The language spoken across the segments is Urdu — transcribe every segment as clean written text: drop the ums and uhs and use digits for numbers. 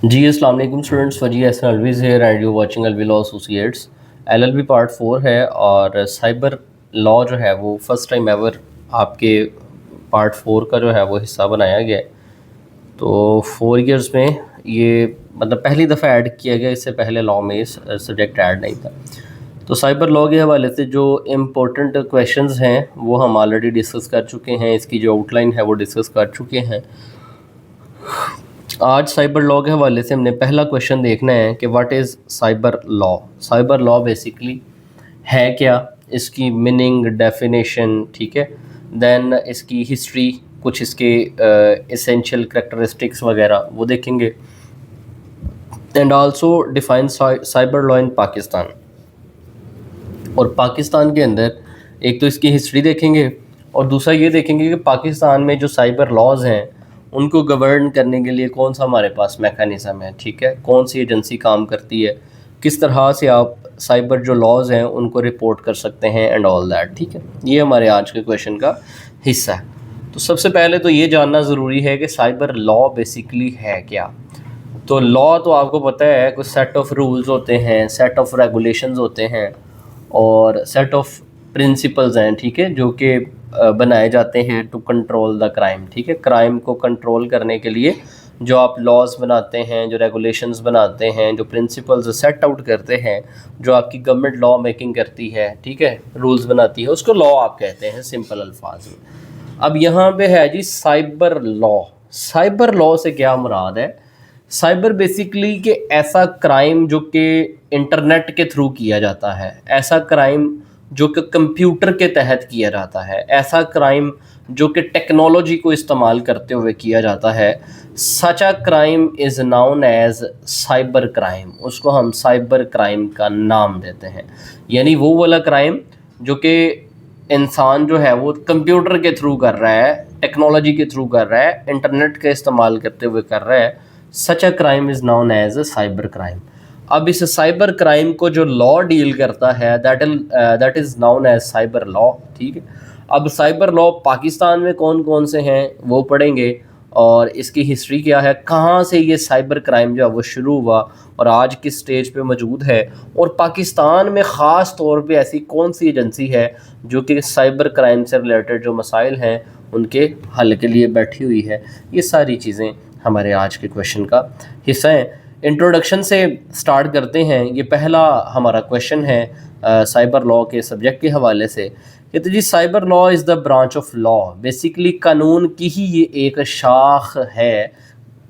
جی السلام علیکم students, Vijay Ahsan always here and you watching الوی law associates. LLB part 4 ہے اور سائبر لا جو ہے وہ فرسٹ ٹائم ایور آپ کے پارٹ 4 کا جو ہے وہ حصہ بنایا گیا ہے۔ تو 4 ایئرس میں یہ مطلب پہلی دفعہ ایڈ کیا گیا، اس سے پہلے لا میں سبجیکٹ ایڈ نہیں تھا۔ تو سائبر لا کے حوالے سے جو امپورٹنٹ کویشچنز ہیں وہ ہم آلریڈی ڈسکس کر چکے ہیں، اس کی جو آؤٹ لائن ہے وہ ڈسکس کر چکے ہیں۔ آج سائبر لا کے حوالے سے ہم نے پہلا کویشچن دیکھنا ہے کہ what is cyber law. Cyber law basically ہے کیا، اس کی میننگ، ڈیفینیشن، ٹھیک ہے، دین اس کی ہسٹری، کچھ اس کے اسینشیل کریکٹرسٹکس وغیرہ وہ دیکھیں گے، اینڈ آلسو ڈیفائن سائبر لا ان پاکستان۔ اور پاکستان کے اندر ایک تو اس کی ہسٹری دیکھیں گے اور دوسرا یہ دیکھیں گے کہ پاکستان میں جو سائبر لاز ہیں ان کو گورن کرنے کے لیے کون سا ہمارے پاس میکانزم ہے، ٹھیک ہے، کون سی ایجنسی کام کرتی ہے، کس طرح سے آپ سائبر جو لاز ہیں ان کو رپورٹ کر سکتے ہیں اینڈ آل دیٹ، ٹھیک ہے۔ یہ ہمارے آج کے کویشچن کا حصہ ہے۔ تو سب سے پہلے تو یہ جاننا ضروری ہے کہ سائبر لا بیسیکلی ہے کیا۔ تو لا تو آپ کو پتہ ہے کچھ سیٹ آف رولز ہوتے ہیں، سیٹ آف ریگولیشنز ہوتے ہیں اور سیٹ آف پرنسپلز ہیں، ٹھیک ہے، جو کہ بنائے جاتے ہیں ٹو کنٹرول دا کرائم، ٹھیک ہے۔ کرائم کو کنٹرول کرنے کے لیے جو آپ لاز بناتے ہیں، جو ریگولیشنز بناتے ہیں، جو پرنسپلز سیٹ آؤٹ کرتے ہیں، جو آپ کی گورنمنٹ لا میکنگ کرتی ہے، ٹھیک ہے، رولز بناتی ہے، اس کو لا آپ کہتے ہیں سمپل الفاظ میں۔ اب یہاں پہ ہے جی سائبر لا۔ سائبر لا سے کیا مراد ہے؟ سائبر بیسیکلی کہ ایسا کرائم جو کہ انٹرنیٹ کے تھرو کیا جاتا ہے، ایسا کرائم جو کہ کمپیوٹر کے تحت کیا جاتا ہے، ایسا کرائم جو کہ ٹیکنالوجی کو استعمال کرتے ہوئے کیا جاتا ہے، such a crime is known as cyber crime. اس کو ہم سائبر کرائم کا نام دیتے ہیں، یعنی وہ والا کرائم جو کہ انسان جو ہے وہ کمپیوٹر کے تھرو کر رہا ہے، ٹیکنالوجی کے تھرو کر رہا ہے، انٹرنیٹ کا استعمال کرتے ہوئے کر رہا ہے، such a crime is known as a cyber crime. اب اس سائبر کرائم کو جو لا ڈیل کرتا ہے that is known as cyber law, ٹھیک ہے۔ اب سائبر لا پاکستان میں کون کون سے ہیں وہ پڑھیں گے، اور اس کی ہسٹری کیا ہے، کہاں سے یہ سائبر کرائم جو ہے وہ شروع ہوا اور آج کس سٹیج پہ موجود ہے، اور پاکستان میں خاص طور پہ ایسی کون سی ایجنسی ہے جو کہ سائبر کرائم سے ریلیٹڈ جو مسائل ہیں ان کے حل کے لیے بیٹھی ہوئی ہے۔ یہ ساری چیزیں ہمارے آج کے کویشچن کا حصہ ہیں۔ انٹروڈکشن سے سٹارٹ کرتے ہیں۔ یہ پہلا ہمارا کویشچن ہے سائبر لا کے سبجیکٹ کے حوالے سے، کہتے جی cyber law is the branch of law. Basically قانون کی ہی یہ ایک شاخ ہے،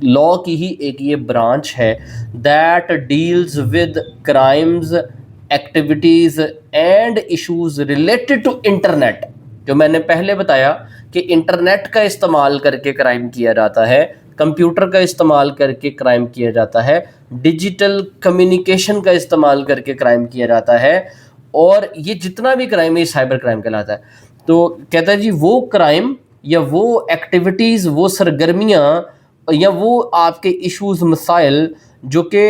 لا کی ہی ایک یہ برانچ ہے that deals with crimes, activities and issues related to internet. جو میں نے پہلے بتایا کہ انٹرنیٹ کا استعمال کر کے کرائم کیا جاتا ہے، کمپیوٹر کا استعمال کر کے کرائم کیا جاتا ہے، ڈیجیٹل کمیونیکیشن کا استعمال کر کے کرائم کیا جاتا ہے، اور یہ جتنا بھی کرائم ہے یہ سائبر کرائم کہلاتا ہے۔ تو کہتا ہے جی وہ کرائم یا وہ ایکٹیویٹیز، وہ سرگرمیاں یا وہ آپ کے ایشوز، مسائل جو کہ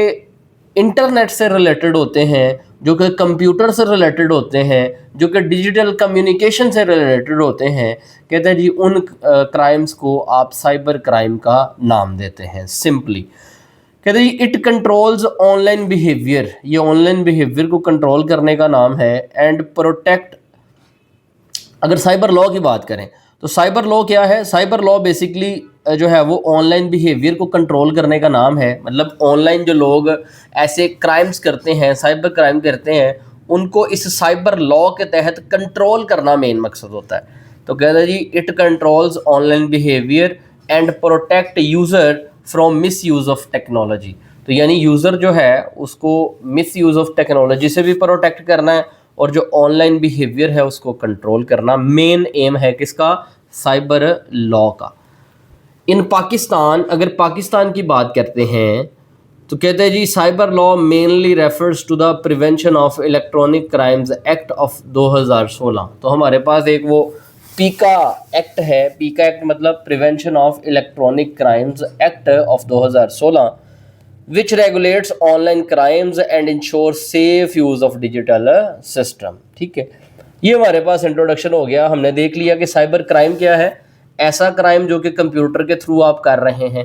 انٹرنیٹ سے ریلیٹڈ ہوتے ہیں، جو کہ کمپیوٹر سے ریلیٹڈ ہوتے ہیں، جو کہ ڈیجیٹل کمیونیکیشن سے ریلیٹڈ ہوتے ہیں، کہتے ہیں جی ان کرائمز کو آپ سائبر کرائم کا نام دیتے ہیں سمپلی۔ کہتے ہیں جی it controls online behaviour, یہ آن لائن بیہیویئر کو کنٹرول کرنے کا نام ہے، اینڈ پروٹیکٹ۔ اگر سائبر لا کی بات کریں تو سائبر لا کیا ہے؟ سائبر لا بیسیکلی جو ہے وہ آن لائن بیہیویئر کو کنٹرول کرنے کا نام ہے، مطلب آن لائن جو لوگ ایسے کرائمز کرتے ہیں، سائبر کرائم کرتے ہیں، ان کو اس سائبر لا کے تحت کنٹرول کرنا مین مقصد ہوتا ہے۔ تو کہتا ہے جی it controls online behaviour and protect user from misuse of technology. تو یعنی یوزر جو ہے اس کو مس یوز آف ٹیکنالوجی سے بھی پروٹیکٹ کرنا ہے، اور جو آن لائن بیہیویئر ہے اس کو کنٹرول کرنا مین ایم ہے کس کا؟ سائبر لا کا۔ ان پاکستان، اگر پاکستان کی بات کرتے ہیں تو کہتے ہیں جی cyber law mainly refers to the prevention of electronic crimes act of 2016۔ تو ہمارے پاس ایک وہ پیکا ایکٹ ہے، پیکا ایکٹ مطلب prevention of electronic crimes act of 2016 which regulates online crimes and ensures safe use of digital system۔ ٹھیک ہے، یہ ہمارے پاس انٹروڈکشن ہو گیا۔ ہم نے دیکھ لیا کہ سائبر کرائم کیا ہے، ایسا کرائم جو کہ کمپیوٹر کے تھرو آپ کر رہے ہیں،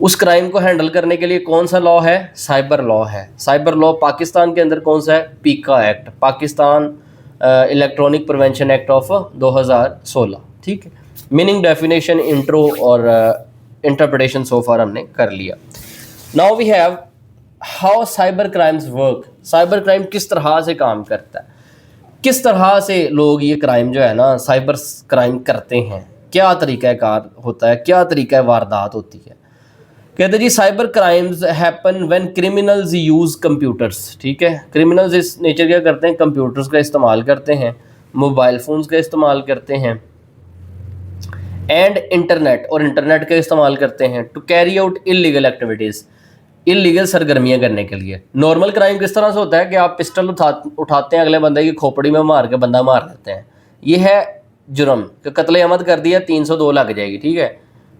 اس کرائم کو ہینڈل کرنے کے لیے کون سا لا ہے؟ سائبر لا ہے. سائبر لا پاکستان کے اندر کون سا ہے؟ PECA act, Pakistan electronic prevention act of 2016. ٹھیک ہے. میننگ، ڈیفینیشن، انٹرو اور انٹرپریٹیشن سو فار ہم نے کر لیا. Now we have how cyber crimes work. Cyber crime کس طرح سے کام کرتا ہے، کس طرح سے لوگ یہ کرائم جو ہے نا سائبر کرائم کرتے ہیں، کیا طریقہ کار ہوتا ہے، کیا طریقہ واردات ہوتی ہے. کہتے ہیں جی cyber crimes happen when criminals use computers. ٹھیک ہے. کرمنلز اس نیچر کیا کرتے ہیں؟ کمپیوٹرز کا استعمال کرتے ہیں، موبائل فونز کا استعمال کرتے ہیں، اینڈ انٹرنیٹ، اور انٹرنیٹ کا استعمال کرتے ہیں to carry out illegal activities, illegal سرگرمیاں کرنے کے لیے. نارمل کرائم کس طرح سے ہوتا ہے کہ آپ پسٹل اٹھاتے ہیں، اگلے بندے کی کھوپڑی میں مار کے بندہ مار لیتے ہیں. یہ ہے جرم کہ قتل عمد کر دیا 302 لگ جائے گی. ٹھیک ہے.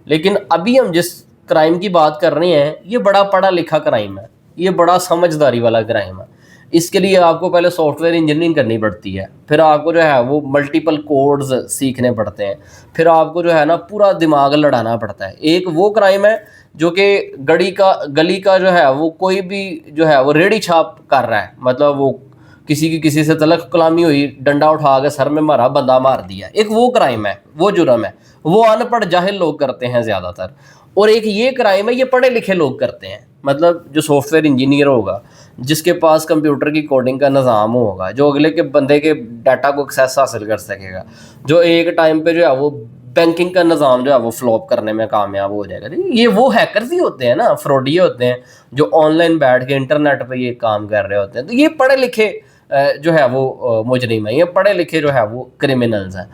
لیکن ابھی ہم جس کرائم کی بات کر رہے ہیں یہ بڑا پڑھا لکھا کرائم ہے، یہ بڑا سمجھداری والا کرائم ہے. اس کے لیے آپ کو پہلے سافٹ ویئر انجینئرنگ کرنی پڑتی ہے، پھر آپ کو جو ہے وہ ملٹیپل کوڈز سیکھنے پڑتے ہیں، پھر آپ کو جو ہے نا پورا دماغ لڑانا پڑتا ہے. ایک وہ کرائم ہے جو کہ گلی کا جو ہے وہ کوئی بھی جو ہے وہ ریڑھی چھاپ کر رہا ہے، مطلب وہ کسی سے تلق کلامی ہوئی، ڈنڈا اٹھا کے سر میں مارا، بندہ مار دیا. ایک وہ کرائم ہے، وہ جرم ہے، وہ ان پڑھ جاہل لوگ کرتے ہیں زیادہ تر. اور ایک یہ کرائم ہے، یہ پڑھے لکھے لوگ کرتے ہیں، مطلب جو سافٹ ویئر انجینئر ہوگا، جس کے پاس کمپیوٹر کی کوڈنگ کا نظام ہوگا، جو اگلے کے بندے کے ڈاٹا کو ایکسیس حاصل کر سکے گا، جو ایک ٹائم پہ جو ہے وہ بینکنگ کا نظام جو ہے وہ فلوپ کرنے میں کامیاب ہو جائے گا. یہ وہ ہیکرز ہی ہوتے ہیں نا، فراڈیے ہوتے ہیں جو آن لائن بیٹھ کے انٹرنیٹ پہ یہ کام کر رہے ہوتے ہیں. تو یہ پڑھے لکھے جو ہے وہ مجرم ہیں، یہ پڑھے لکھے جو ہے وہ کرمنلز ہیں.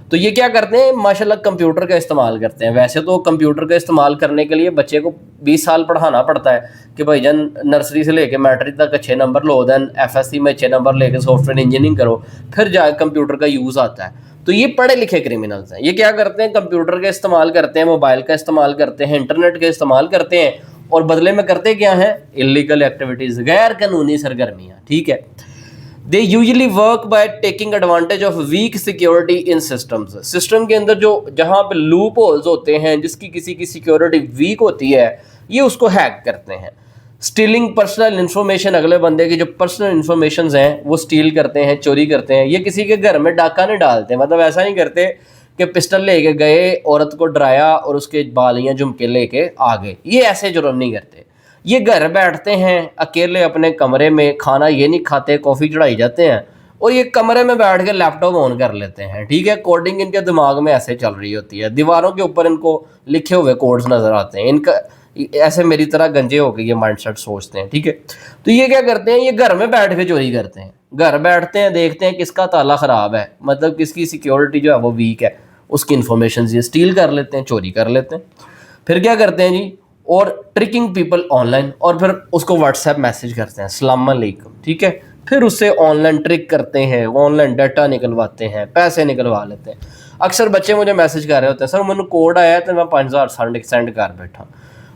تو یہ کیا کرتے ہیں؟ ماشاءاللہ کمپیوٹر کا استعمال کرتے ہیں. ویسے تو کمپیوٹر کا استعمال کرنے کے لیے بچے کو 20 سال پڑھانا پڑتا ہے کہ بھائی جان نرسری سے لے کے میٹرک تک اچھے نمبر لو، دین ایف ایس سی میں اچھے نمبر لے کے سافٹ ویئر انجینئرنگ کرو، پھر جا کے کمپیوٹر کا یوز آتا ہے. تو یہ پڑھے لکھے کرمنلز ہیں. یہ کیا کرتے ہیں؟ کمپیوٹر کا استعمال کرتے ہیں، موبائل کا استعمال کرتے ہیں، انٹرنیٹ کا استعمال کرتے ہیں، اور بدلے میں کرتے کیا ہیں؟ انلیگل ایکٹیویٹیز، غیر قانونی سرگرمیاں. ٹھیک ہے. They usually work by taking advantage of weak security in systems. System کے اندر جو جہاں پہ لوپ ہولز ہوتے ہیں، جس کی کسی کی سیکیورٹی ویک ہوتی ہے، یہ اس کو ہیک کرتے ہیں. اسٹیلنگ پرسنل انفارمیشن، اگلے بندے کی جو پرسنل انفارمیشنز ہیں وہ اسٹیل کرتے ہیں، چوری کرتے ہیں. یہ کسی کے گھر میں ڈاکہ نہیں ڈالتے، مطلب ایسا نہیں کرتے کہ پسٹل لے کے گئے، عورت کو ڈرایا اور اس کے بالیاں جھمکے لے کے آ گئے. یہ ایسے جرم نہیں کرتے. یہ گھر بیٹھتے ہیں اکیلے اپنے کمرے میں، کھانا یہ نہیں کھاتے، کافی چڑھائی جاتے ہیں، اور یہ کمرے میں بیٹھ کے لیپ ٹاپ آن کر لیتے ہیں. ٹھیک ہے. کوڈنگ ان کے دماغ میں ایسے چل رہی ہوتی ہے، دیواروں کے اوپر ان کو لکھے ہوئے کوڈز نظر آتے ہیں. ان کا ایسے میری طرح گنجے ہو کے یہ مائنڈ سیٹ سوچتے ہیں. ٹھیک ہے. تو یہ کیا کرتے ہیں؟ یہ گھر میں بیٹھ کے چوری کرتے ہیں. گھر بیٹھتے ہیں، دیکھتے ہیں کس کا تالا خراب ہے، مطلب کس کی سیکیورٹی جو ہے وہ ویک ہے، اس کی انفارمیشن یہ اسٹیل کر لیتے ہیں، چوری کر لیتے ہیں. پھر کیا کرتے ہیں جی؟ اور ٹرکنگ پیپل آن لائن، اور پھر اس کو واٹس ایپ میسج کرتے ہیں السلام علیکم. ٹھیک ہے. پھر اس سے آن لائن ٹرک کرتے ہیں، آن لائن ڈیٹا نکلواتے ہیں، پیسے نکلوا لیتے ہیں. اکثر بچے مجھے میسج کر رہے ہوتے ہیں، سر مجھے کوڈ آیا ہے تو میں 5000 سینڈ کر بیٹھا.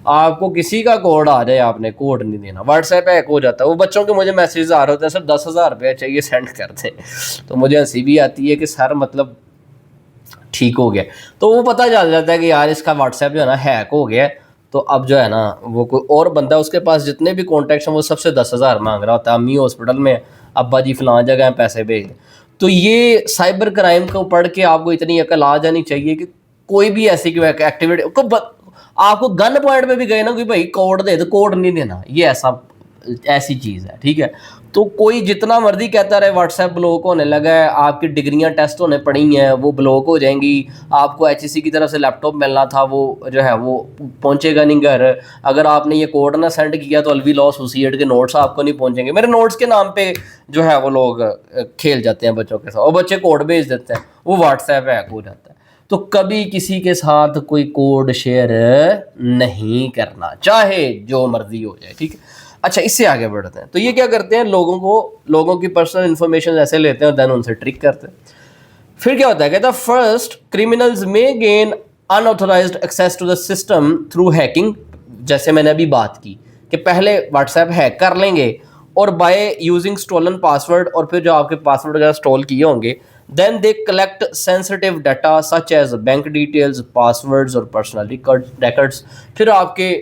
آپ کو کسی کا کوڈ آ جائے، آپ نے کوڈ نہیں دینا، واٹس ایپ ہیک ہو جاتا ہے. وہ بچوں کے مجھے میسیج آ رہے ہوتے ہیں، سر 10,000 روپیہ چاہیے سینڈ کر دیں. تو مجھے ہنسی بھی آتی ہے کہ سر مطلب ٹھیک ہو گیا. تو وہ پتہ چل جاتا ہے کہ یار اس کا واٹس ایپ جو ہے نا ہیک ہو گیا. تو اب جو ہے نا وہ کوئی اور بندہ، اس کے پاس جتنے بھی کانٹیکٹس ہیں وہ سب سے 10,000 مانگ رہا ہوتا ہے. امی ہاسپٹل میں، ابا جی فلاں جگہ ہیں، پیسے بھیج دیں. تو یہ سائبر کرائم کو پڑھ کے آپ کو اتنی عقل آ جانی چاہیے کہ کوئی بھی ایسی ایکٹیویٹی آپ کو گن پوائنٹ پہ بھی گئے نا کہ بھائی کوڈ دے، تو کوڈ نہیں دینا. یہ ایسی چیز ہے. ٹھیک ہے. تو کوئی جتنا مرضی کہتا رہے واٹس ایپ بلاک ہونے لگا ہے، آپ کی ڈگریاں ٹیسٹ ہونے پڑی ہیں وہ بلاک ہو جائیں گی. آپ کو ایچ ای سی کی طرف سے لیپ ٹاپ ملنا تھا، وہ جو ہے وہ پہنچے گا نہیں گھر. اگر آپ نے یہ کوڈ نہ سینڈ کیا تو الوی لا ایسوسیٹ کے نوٹس آپ کو نہیں پہنچیں گے. میرے نوٹس کے نام پہ جو ہے وہ لوگ کھیل جاتے ہیں بچوں کے ساتھ، اور بچے کوڈ بھیج دیتے ہیں، وہ واٹس ایپ ہیک ہو جاتا ہے. تو کبھی کسی کے ساتھ کوئی کوڈ شیئر نہیں کرنا، چاہے جو مرضی ہو جائے. ٹھیک ہے. اچھا اس سے آگے بڑھتے ہیں. تو یہ کیا کرتے ہیں؟ لوگوں کی پرسنل انفارمیشن ایسے لیتے ہیں اور دین ان سے ٹرک کرتے ہیں. پھر کیا ہوتا ہے؟ کہتا ہے first criminals may gain unauthorized access to the system through hacking. جیسے میں نے ابھی بات کی کہ پہلے واٹس ایپ ہیک کر لیں گے، اور بائی یوزنگ اسٹولن پاسورڈ، اور پھر جو آپ کے پاسورڈ وغیرہ اسٹول کیے ہوں گے، then they collect sensitive data such as bank details, passwords اور پرسنل ریکارڈس. پھر آپ کے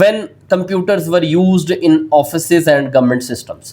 when computers were used in offices and government systems.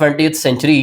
20th century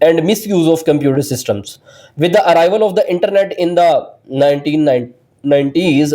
and misuse of computer systems. With the arrival of the internet in the 1990s,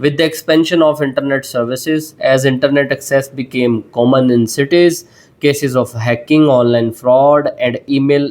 With the expansion of internet services, as internet access became common in cities, cases of hacking, online fraud and email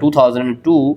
2002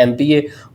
MPA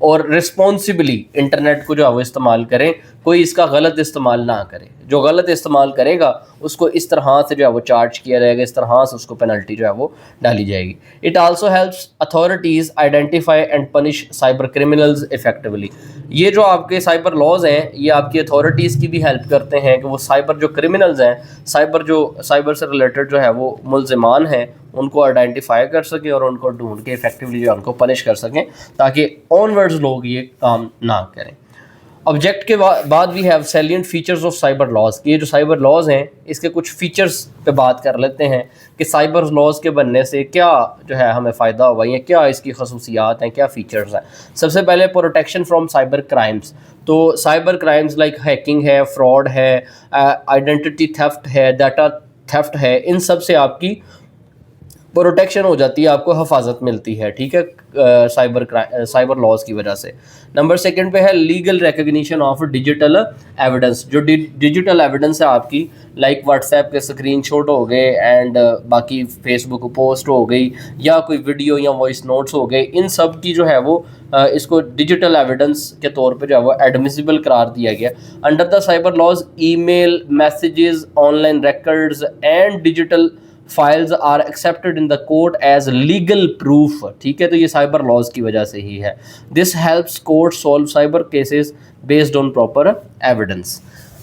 اور رسپانسبلی انٹرنیٹ کو جو ہے وہ استعمال کریں, کوئی اس کا غلط استعمال نہ کرے. جو غلط استعمال کرے گا اس کو اس طرح سے جو ہے وہ چارج کیا جائے گا, اس طرح سے اس کو پینلٹی جو ہے وہ ڈالی جائے گی. It also helps authorities identify and punish cyber criminals effectively. یہ جو آپ کے سائبر لاز ہیں یہ آپ کی اتھارٹیز کی بھی ہیلپ کرتے ہیں کہ وہ سائبر جو کرمنلز ہیں, سائبر سے ریلیٹڈ جو ہے وہ ملزمان ہیں, ان کو آئیڈینٹیفائی کر سکیں اور ان کو ڈھونڈ کے افیکٹولی جو ہے ان کو پنش کر سکیں تاکہ آن ورڈز لوگ یہ کام نہ کریں. آبجیکٹ کے بعد we have salient features of cyber laws. یہ جو سائبر لاز ہیں اس کے کچھ فیچرز پہ بات کر لیتے ہیں کہ سائبر لاز کے بننے سے کیا جو ہے ہمیں فائدہ ہوا, یا کیا اس کی خصوصیات ہیں, کیا فیچرز ہیں. سب سے پہلے پروٹیکشن فرام سائبر کرائمز. تو سائبر کرائمز لائک ہیکنگ ہے, فراڈ ہے, آئیڈینٹی تھیفٹ ہے, ڈیٹا تھیفٹ ہے, ان سب سے آپ کی پروٹیکشن ہو جاتی ہے, آپ کو حفاظت ملتی ہے, ٹھیک ہے, سائبر لاز کی وجہ سے. نمبر سیکنڈ پہ ہے legal recognition of digital evidence. جو ڈیجیٹل ایویڈنس ہے آپ کی, لائک واٹس ایپ کے اسکرین شاٹ ہو گئے اینڈ باقی فیس بک پوسٹ ہو گئی, یا کوئی ویڈیو یا وائس نوٹس ہو گئے, ان سب کی جو ہے وہ اس کو ڈیجیٹل ایویڈنس کے طور پہ جو ہے وہ ایڈمیسیبل قرار دیا گیا. Under the cyber laws email, messages, online records and digital files are accepted in the court as legal proof. ٹھیک ہے, تو یہ سائبر لاز کی وجہ سے ہی ہے. This helps court solve cyber cases based on proper evidence.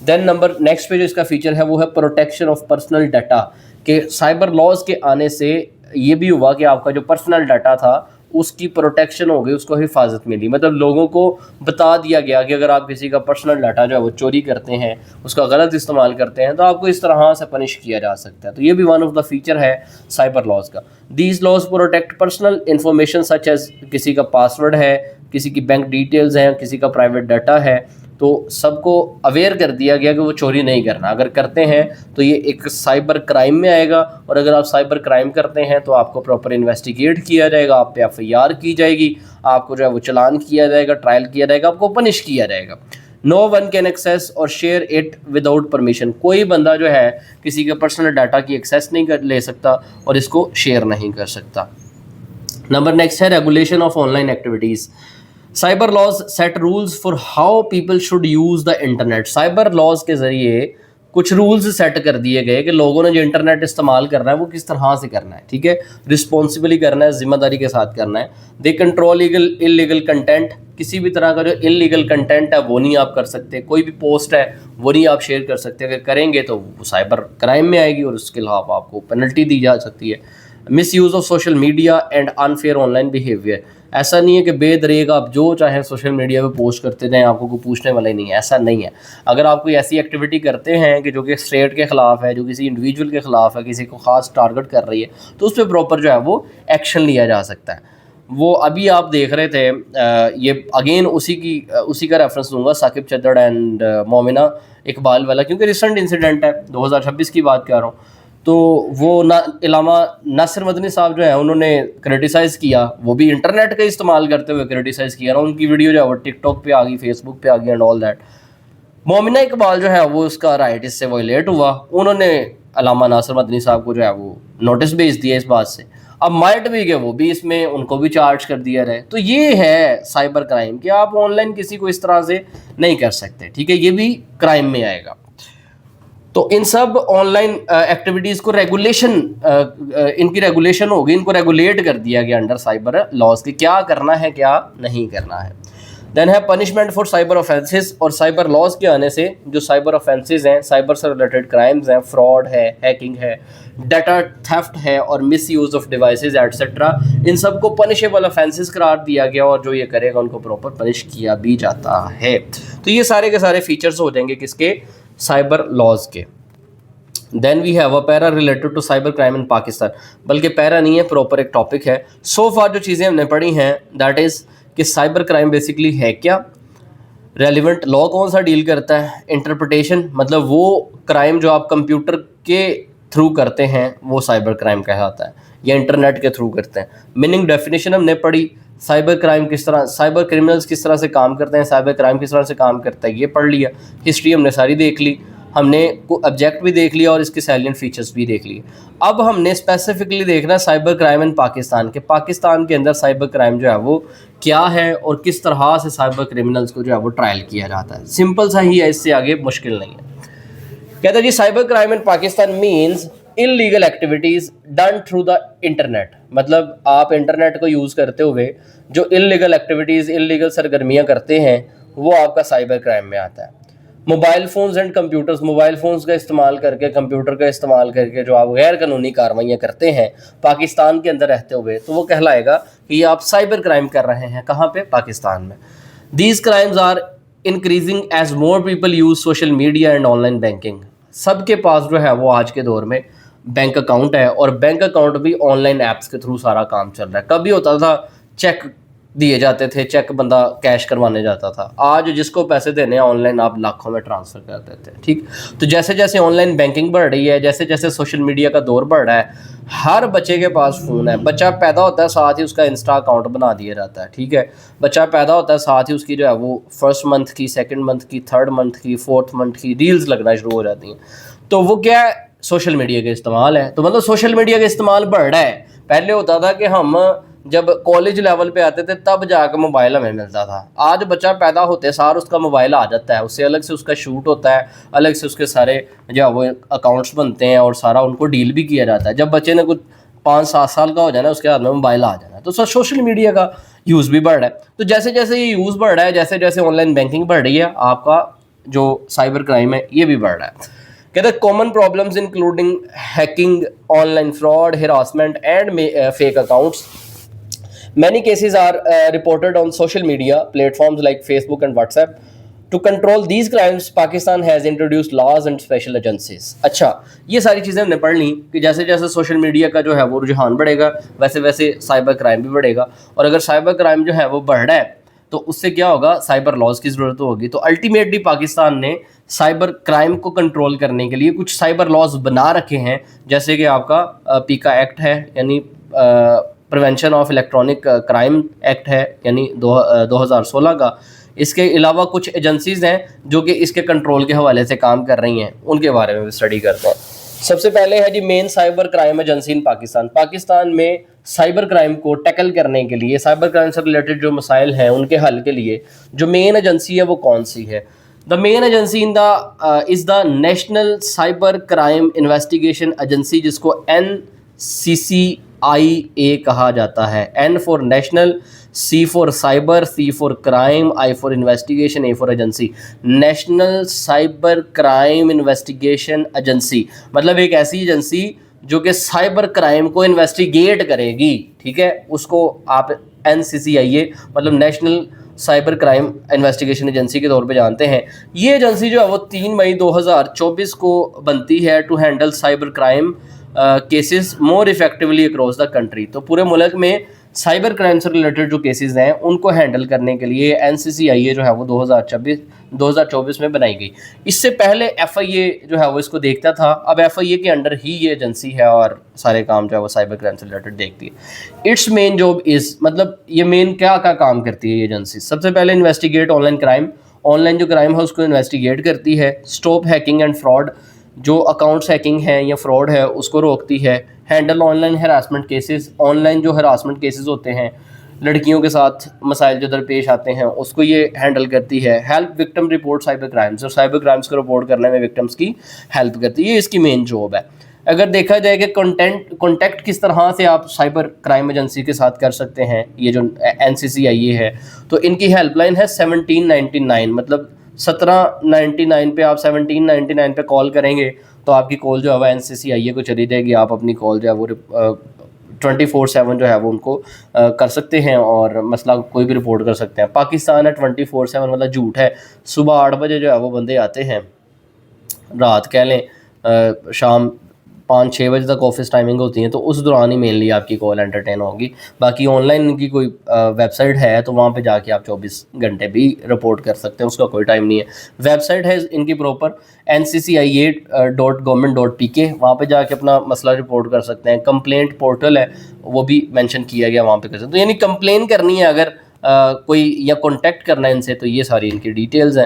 Then next پہ جو اس کا فیچر ہے وہ ہے پروٹیکشن آف پرسنل ڈیٹا. کہ سائبر لاز کے آنے سے یہ بھی ہوا کہ آپ کا جو پرسنل ڈیٹا تھا اس کی پروٹیکشن ہو گئی, اس کو حفاظت ملی. مطلب لوگوں کو بتا دیا گیا کہ اگر آپ کسی کا پرسنل ڈاٹا جو ہے وہ چوری کرتے ہیں, اس کا غلط استعمال کرتے ہیں, تو آپ کو اس طرح سے پنش کیا جا سکتا ہے. تو یہ بھی ون آف دا فیچر ہے سائبر لاز کا. These laws protect personal information such as کسی کا پاسورڈ ہے, کسی کی بینک ڈیٹیلز ہیں, کسی کا پرائیویٹ ڈاٹا ہے, تو سب کو اویئر کر دیا گیا کہ وہ چوری نہیں کرنا. اگر کرتے ہیں تو یہ ایک سائبر کرائم میں آئے گا, اور اگر آپ سائبر کرائم کرتے ہیں تو آپ کو پراپر انویسٹیگیٹ کیا جائے گا, آپ پہ ایف آئی آر کی جائے گی, آپ کو جو ہے وہ چلان کیا جائے گا, ٹرائل کیا جائے گا, آپ کو پنش کیا جائے گا. نو ون کین ایکسیس اور شیئر اٹ وداؤٹ پرمیشن. کوئی بندہ جو ہے کسی کے پرسنل ڈاٹا کی ایکسیس نہیں لے سکتا اور اس کو شیئر نہیں کر سکتا. نمبر نیکسٹ ہے regulation of online activities. Cyber laws set rules for how people should use the internet. Cyber laws کے ذریعے کچھ رولز سیٹ کر دیے گئے کہ لوگوں نے جو انٹرنیٹ استعمال کرنا ہے وہ کس طرح سے کرنا ہے, ٹھیک ہے, رسپانسبلی کرنا ہے, ذمہ داری کے ساتھ کرنا ہے. دے کنٹرول انلیگل کنٹینٹ. کسی بھی طرح کا جو انلیگل کنٹینٹ ہے وہ نہیں آپ کر سکتے. کوئی بھی پوسٹ ہے وہ نہیں آپ شیئر کر سکتے. اگر کریں گے تو وہ سائبر کرائم میں آئے گی اور اس کے خلاف آپ کو پینلٹی دی جا سکتی ہے. Misuse of social media and unfair online behaviour. ایسا نہیں ہے کہ بے دریغ آپ جو چاہیں سوشل میڈیا پہ پوسٹ کرتے جائیں, آپ کو کوئی پوچھنے والا ہی نہیں ہے. ایسا نہیں ہے. اگر آپ کوئی ایسی ایکٹیویٹی کرتے ہیں کہ جو کہ اسٹیٹ کے خلاف ہے, جو کسی انڈیویجول کے خلاف ہے, کسی کو خاص ٹارگٹ کر رہی ہے, تو اس پہ پراپر جو ہے وہ ایکشن لیا جا سکتا ہے. وہ ابھی آپ دیکھ رہے تھے, یہ اگین اسی کا ریفرنس دوں گا, ثاقب چدڑ اینڈ مومنہ اقبال والا, کیونکہ ریسنٹ انسیڈنٹ ہے, 2026 کی بات کر رہا ہوں. تو وہ علامہ ناصر مدنی صاحب جو ہیں انہوں نے کرٹیسائز کیا, وہ بھی انٹرنیٹ کا استعمال کرتے ہوئے کرٹیسائز کیا نا, ان کی ویڈیو جو ہے وہ ٹک ٹاک پہ آ گئی, فیس بک پہ آ گئی اینڈ آل دیٹ. مومنہ اقبال جو ہے وہ اس کا رائٹ اس سے وائلیٹ ہوا, انہوں نے علامہ ناصر مدنی صاحب کو جو ہے وہ نوٹس بھیج دیا اس بات سے. اب مائٹ بھی کہ وہ بھی اس میں ان کو بھی چارج کر دیا رہے. تو یہ ہے سائبر کرائم کہ آپ آن لائن کسی کو اس طرح سے نہیں کر سکتے, ٹھیک ہے, یہ بھی کرائم میں آئے گا. تو ان سب آن لائن ایکٹیویٹیز کو ریگولیشن, ان کی ریگولیشن ہوگی, ان کو ریگولیٹ کر دیا گیا انڈر سائبر لاز کہ کیا کرنا ہے کیا نہیں کرنا ہے. دین ہے پنشمنٹ فار سائبر آفینسز. اور سائبر لاز کے آنے سے جو سائبر آفینسز ہیں, سائبر سے ریلیٹڈ کرائمز ہیں, فراڈ ہے, ہیکنگ ہے, ڈیٹا تھیفٹ ہے اور مس یوز آف ڈیوائسز ایٹسٹرا, ان سب کو پنشیبل آفینسز قرار دیا گیا, اور جو یہ کرے گا ان کو پراپر پنش کیا بھی جاتا ہے. تو یہ سارے کے سارے فیچرز ہو جائیں گے کس کے, سائبر لاز کے. Then we have a para related to cyber crime in Pakistan. بلکہ پیرا نہیں ہے, پراپر ایک ٹاپک ہے. سو فار جو چیزیں ہم نے پڑھی ہیں دیٹ از کہ سائبر کرائم بیسکلی ہے کیا, ریلیونٹ لا کون سا ڈیل کرتا ہے, انٹرپریٹیشن مطلب وہ کرائم جو آپ کمپیوٹر کے تھرو کرتے ہیں وہ سائبر کرائم کہلاتا ہے, یا انٹرنیٹ کے تھرو کرتے ہیں. میننگ ڈیفینیشن ہم نے پڑھی, سائبر کرائم کس طرح, سائبر کرمنلز کس طرح سے کام کرتے ہیں, سائبر کرائم کس طرح سے کام کرتا ہے یہ پڑھ لیا. ہسٹری ہم نے ساری دیکھ لی. ہم نے آبجیکٹ بھی دیکھ لیا اور اس کے سیلینٹ فیچرز بھی دیکھ لیے. اب ہم نے اسپیسیفکلی دیکھنا سائبر کرائم ان پاکستان کہ پاکستان کے اندر سائبر کرائم جو ہے وہ کیا ہے اور کس طرح سے سائبر کرمنلز کو جو ہے وہ ٹرائل کیا جاتا ہے. سمپل سا ہی ہے, اس سے آگے مشکل نہیں ہے. کہتا ہے جی cyber crime in Pakistan means illegal activities done through the internet. مطلب آپ انٹرنیٹ کو یوز کرتے ہوئے جو انلیگل ایکٹیویٹیز, انلیگل سرگرمیاں کرتے ہیں وہ آپ کا سائبر کرائم میں آتا ہے. Mobile phones and computers, mobile phones کا استعمال کر کے, کمپیوٹر کا استعمال کر کے جو آپ غیر قانونی کارروائیاں کرتے ہیں پاکستان کے اندر رہتے ہوئے, تو وہ کہلائے گا کہ یہ آپ سائبر کرائم کر رہے ہیں. کہاں پہ؟ پاکستان میں. These crimes are increasing as more people use social media and online banking. سب کے پاس جو ہے وہ آج کے دور میں بینک اکاؤنٹ ہے, اور بینک اکاؤنٹ بھی آن لائن ایپس کے تھرو سارا کام چل رہا ہے. کبھی ہوتا تھا چیک دیے جاتے تھے, چیک بندہ کیش کروانے جاتا تھا. آج جس کو پیسے دینے ہیں آن لائن آپ لاکھوں میں ٹرانسفر کر دیتے ہیں. ٹھیک, تو جیسے جیسے آن لائن بینکنگ بڑھ رہی ہے, جیسے جیسے سوشل میڈیا کا دور بڑھ رہا ہے, ہر بچے کے پاس فون ہے. بچہ پیدا ہوتا ہے ساتھ ہی اس کا انسٹا اکاؤنٹ بنا دیا جاتا ہے. ٹھیک ہے, بچہ پیدا ہوتا ہے ساتھ ہی اس کی جو ہے وہ فرسٹ منتھ کی, سیکنڈ منتھ کی, تھرڈ منتھ کی, فورتھ منتھ کی ریلز لگنا شروع ہو جاتی ہیں. تو وہ کیا ہے؟ سوشل میڈیا کا استعمال ہے. تو مطلب سوشل میڈیا کا استعمال بڑھ رہا ہے. پہلے ہوتا تھا کہ ہم جب کالج لیول پہ آتے تھے تب جا کے موبائل ہمیں ملتا تھا. آج بچہ پیدا ہوتے سار اس کا موبائل آ جاتا ہے, اس سے الگ سے اس کا شوٹ ہوتا ہے, الگ سے اس کے سارے جو وہ اکاؤنٹس بنتے ہیں اور سارا ان کو ڈیل بھی کیا جاتا ہے. جب بچے نے کچھ 5-7 سال کا ہو جانا ہے اس کے ہاتھ میں موبائل آ جانا ہے. تو سوشل میڈیا کا یوز بھی بڑھ رہا ہے. تو جیسے جیسے یہ یوز بڑھ رہا ہے, جیسے جیسے آن لائن بینکنگ بڑھ رہی ہے, آپ کا جو سائبر کرائم ہے یہ بھی بڑھ رہا ہے. کہتے ہیں common problems including hacking, online fraud, harassment and fake accounts. Many cases are reported on social media platforms like Facebook and WhatsApp. To control these crimes, Pakistan has introduced laws and special agencies. اچھا, یہ ساری چیزیں ہم نے پڑھ لیں کہ جیسے جیسے سوشل میڈیا کا جو ہے وہ رجحان بڑھے گا ویسے ویسے سائبر کرائم بھی بڑھے گا. اور اگر سائبر کرائم جو ہے وہ بڑھ رہا ہے تو اس سے کیا ہوگا؟ سائبر لاز کی ضرورت ہوگی. تو الٹیمیٹلی پاکستان نے سائبر کرائم کو کنٹرول کرنے کے لیے کچھ سائبر لاز بنا رکھے ہیں, جیسے کہ آپ کا پیکا ایکٹ ہے, یعنی prevention of electronic crime act ہے, یعنی 2016 کا. اس کے علاوہ کچھ ایجنسیز ہیں جو کہ اس کے کنٹرول کے حوالے سے کام کر رہی ہیں, ان کے بارے میں بھی اسٹڈی کرتے ہیں. سب سے پہلے ہے جی مین سائبر کرائم ایجنسی ان پاکستان. پاکستان میں سائبر کرائم کو ٹیکل کرنے کے لیے, سائبر کرائم سے ریلیٹڈ جو مسائل ہیں ان کے حل کے لیے جو مین ایجنسی ہے وہ کون سی ہے؟ The main agency in the is the National Cyber Crime Investigation Agency, جس کو NCCIA کہا جاتا ہے. N for national, C for cyber, C for crime, I for investigation, A for agency. National Cyber Crime Investigation Agency مطلب ایک ایسی ایجنسی جو کہ سائبر کرائم کو انویسٹیگیٹ کرے گی. ٹھیک ہے, اس کو آپ NCCIA مطلب national Cyber Crime Investigation agency کے طور پہ جانتے ہیں. یہ ایجنسی جو ہے وہ 3 مئی 2024 کو بنتی ہے to handle cyber crime cases more effectively across the country. تو پورے ملک میں سائبر کرائم سے ریلیٹڈ جو کیسز ہیں ان کو ہینڈل کرنے کے لیے NCCIA جو ہے وہ 2024 میں بنائی گئی. اس سے پہلے FIA جو ہے وہ اس کو دیکھتا تھا, اب FIA کے انڈر ہی یہ ایجنسی ہے اور سارے کام جو ہے وہ سائبر کرائم سے ریلیٹڈ دیکھتی ہے. اٹس مین جاب از, مطلب یہ مین کیا کام کرتی ہے یہ ایجنسی؟ سب سے پہلے investigate on line crime, on line جو کرائم ہے اس کو انویسٹیگیٹ کرتی ہے. اسٹاپ ہیکنگ اینڈ فراڈ, جو اکاؤنٹس ہیکنگ ہے یا فراڈ ہے اس کو روکتی ہے. Handle on line harassment cases, on line جو ہراسمنٹ کیسز ہوتے ہیں لڑکیوں کے ساتھ مسائل جو درپیش آتے ہیں اس کو یہ ہینڈل کرتی ہے. Help victim report cyber crimes, اور سائبر کرائمز کو رپورٹ کرنے میں وکٹمس کی ہیلپ کرتی ہے. یہ اس کی مین جاب ہے. اگر دیکھا جائے کہ کانٹیکٹ کس طرح سے آپ سائبر کرائم ایجنسی کے ساتھ کر سکتے ہیں, یہ جو NCCIA ہے تو ان کی ہیلپ لائن ہے 1799, مطلب 1799 پہ آپ 1799 پہ کال کریں گے تو آپ کی کال جو ہے وہ NCCIA کو چلی جائے گی. آپ اپنی کال جو ہے وہ 24/7 جو ہے وہ ان کو کر سکتے ہیں اور مسئلہ کوئی بھی رپورٹ کر سکتے ہیں. پاکستان ہے 24/7 مطلب جھوٹ ہے. صبح 8 بجے جو ہے وہ بندے آتے ہیں, رات کہہ لیں شام 5-6 بجے تک آفس ٹائمنگ ہوتی ہیں, تو اس دوران ہی مینلی آپ کی کال انٹرٹین ہوگی. باقی آن لائن ان کی کوئی ویب سائٹ ہے تو وہاں پہ جا کے آپ 24 گھنٹے بھی رپورٹ کر سکتے ہیں, اس کا کوئی ٹائم نہیں ہے. ویب سائٹ ہے ان کی پراپر NCCIA.government.pk, وہاں پہ جا کے اپنا مسئلہ رپورٹ کر سکتے ہیں. کمپلینٹ پورٹل ہے وہ بھی مینشن کیا گیا, وہاں پہ کر سکتے ہیں. تو یعنی کمپلین کرنی ہے اگر کوئی یا کانٹیکٹ کرنا ہے ان سے تو یہ ساری ان کی ڈیٹیلز ہیں.